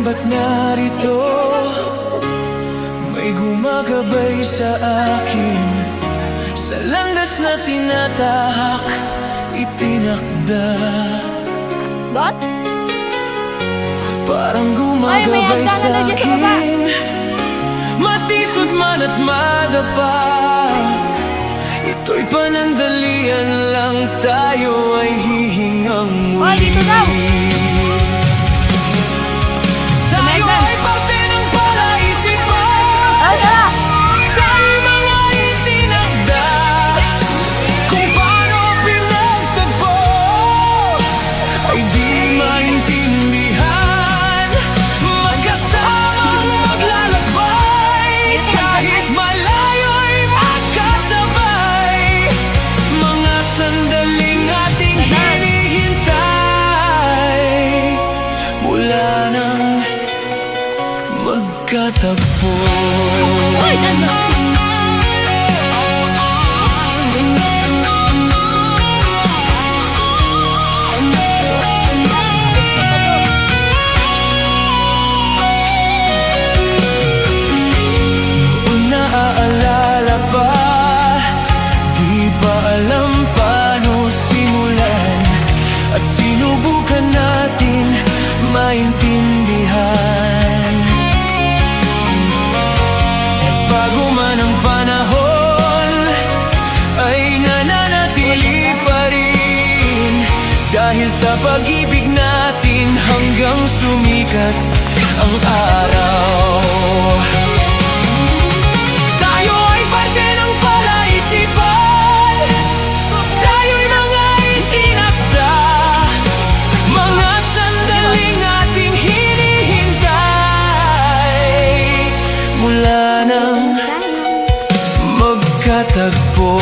ba't narito? May gumagabay sa akin, sa landas na tinatahak, itinakda. Dot? Parang gumagabay sa akin, matisod man at madapa. Ito'y panandalian lang, tayo ay hihingang muli. Dito daw! Tayo ay parte ng palaisipan. Ay, tara! Tayo'y mga itinakda, kung paano pinagtagpo ay di maintindihan. Magkasamang maglalakbay, kahit malayo'y magkasabay. Mga sandaling ating hinihintay, mula nang magkatagpo. Uy, nandun! Naaalala pa, di pa alam paano simulan, at sinubukan natin maintindihan. Nagbago man ang panahon, ay nananatili pa rin, dahil sa pag-ibig natin hanggang sumikat ang araw. Tayo ay parte ng palaisipan, tayo'y mga itinakda, mga sandaling ating hinihintay, mula nang magkatagpo.